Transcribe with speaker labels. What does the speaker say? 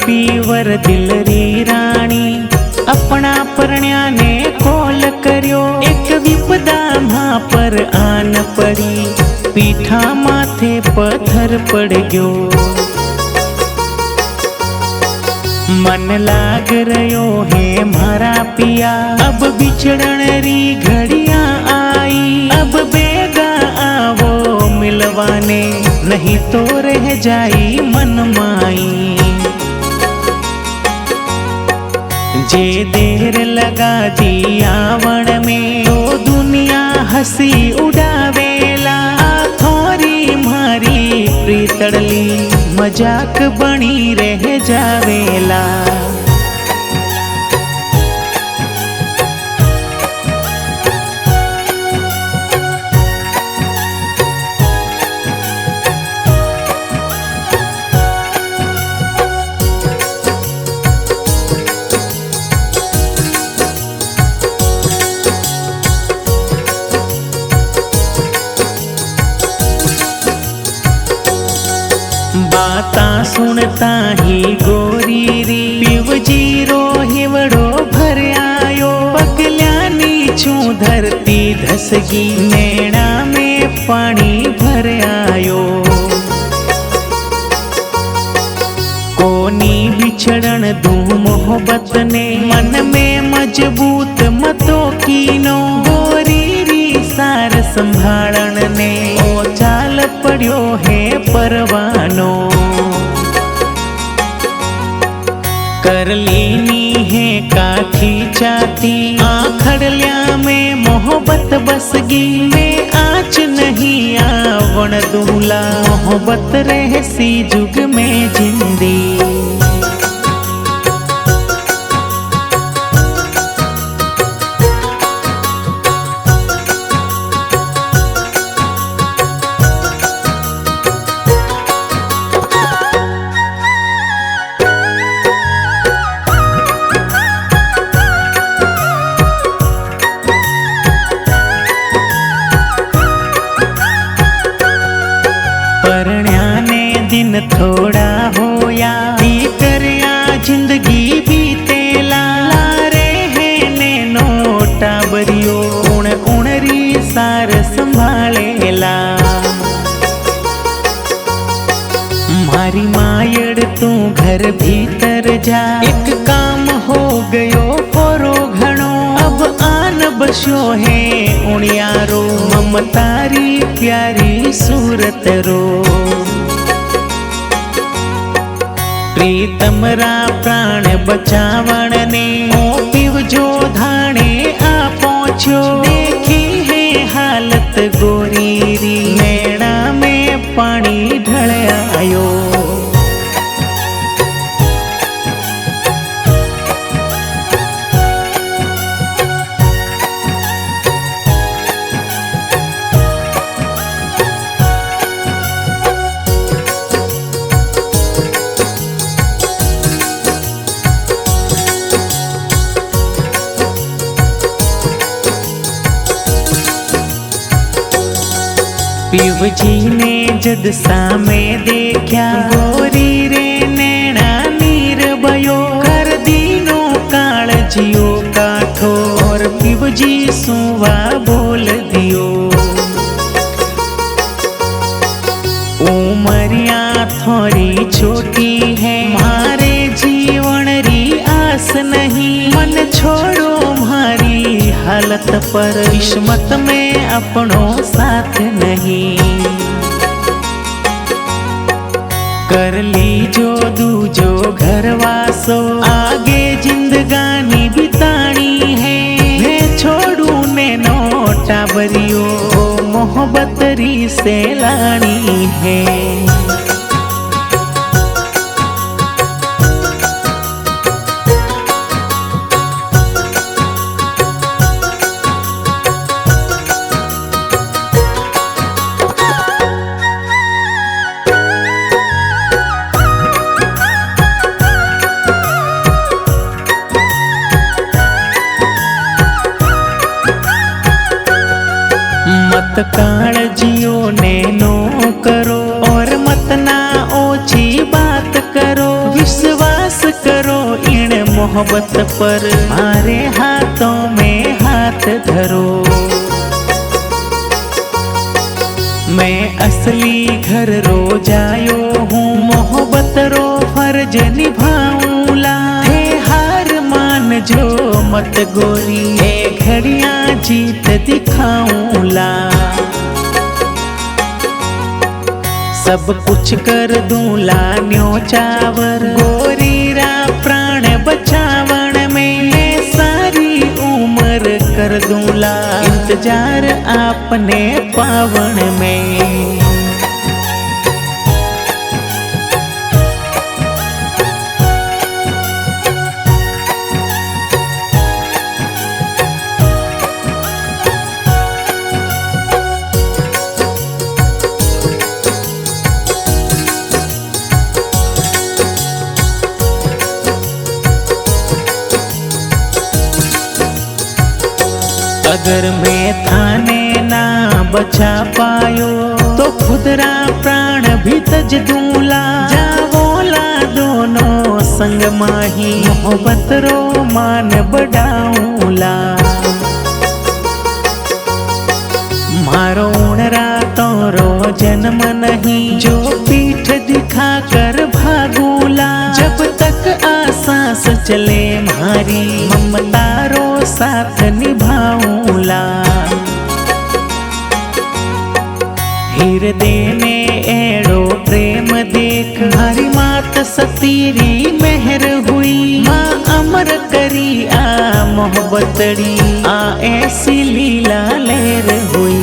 Speaker 1: पीवर दिल री राणी अपना परण्या ने कॉल कर्यो। एक विपदा मां पर आन पड़ी पीठा माथे पत्थर पड़ गयो। मन लाग रयो है मारा पिया अब बिछड़न री घड़िया आई। अब बेगा आवो मिलवाने नहीं तो रह जाई मन माई। जे देर लगा दी आवण में तो दुनिया हसी उड़ावेला। थोरी मारी प्रीतड़ली मजाक बनी रह जावेला। बाता सुनता ही गोरी री पिवजी रो हिवड़ो भर आयो। पगल्यानी छू धरती धसगी नैना में पानी भर आयो। कोनी बिछड़न दू मोहब्बत ने मन में मजबूत मतो कीनो। गोरी री सार संभालन ने ओ चाल पड़ो है परवानो। कर लेनी है काठी चाती आखड़ल्या में मोहब्बत बसगी। मैं आँच नहीं आवण दूला मोहब्बत रहसी जुग में जिंदी। दिन थोड़ा होया करया जिंदगी बीतेला। लारे है ने नोटा बरियो उण उणरी सार संभालेला। मारी मायड़ तू घर भीतर जा एक काम हो गयो पोरो घणो। अब आन बस्यो है उणियारो ममतारी प्यारी सूरत रो। प्रीतमरा प्राण बचावण ने ओ पीवजो धाणे आ पहुंचो। देखी है हालत गोरी री नैना में पानी ढल आयो। पिवजी ने जद सामे देखा गोरी रे नैना नीर भयो। कर दीनो काल जियो काठो और पिवजी सुवा बोल दियो। उमरिया थोड़ी छोटी है मारे जीवन री आस नहीं। मन छोड़ो मारी हालत पर किस्मत में अपनो साथ नहीं। कर ली जो दूजो घर वासो आगे जिंदगानी बितानी है। मैं छोड़ू ने नोटा बरियो मोहब्बत री से लानी है। मत काळजियो ने नो करो और मत ना ओछी बात करो। विश्वास मोहब्बत पर मारे हाथों में हाथ धरो। मैं असली घर रोज आयो हूँ, मोहब्बत रो फर्ज निभाऊंला। हे हार मान जो मत गोरी, ए घड़ियाँ जीत दिखाऊंला। सब कुछ कर दूंला न्योचावर, गोरी रा प्राण बचावण में सारी उम्र कर दूंला इंतजार आपने पावण में। अगर मैं थाने ना बचा पायो तो खुदरा प्राण भी तज दूंला। जावोला दोनों संग माही, मोहब्बत रो मान बढ़ाऊंला। मारो उणरा तोरो जन्म नहीं, जो पीठ दिखा कर भागूला। जब तक आसास चले मारी, ममतारो साथ निभाऊंला। हृदय में एड़ो प्रेम देख, हरी मात सतीरी मेहर हुई। माँ अमर करी आ मोहब्बतड़ी, आ ऐसी लीला लहर हुई।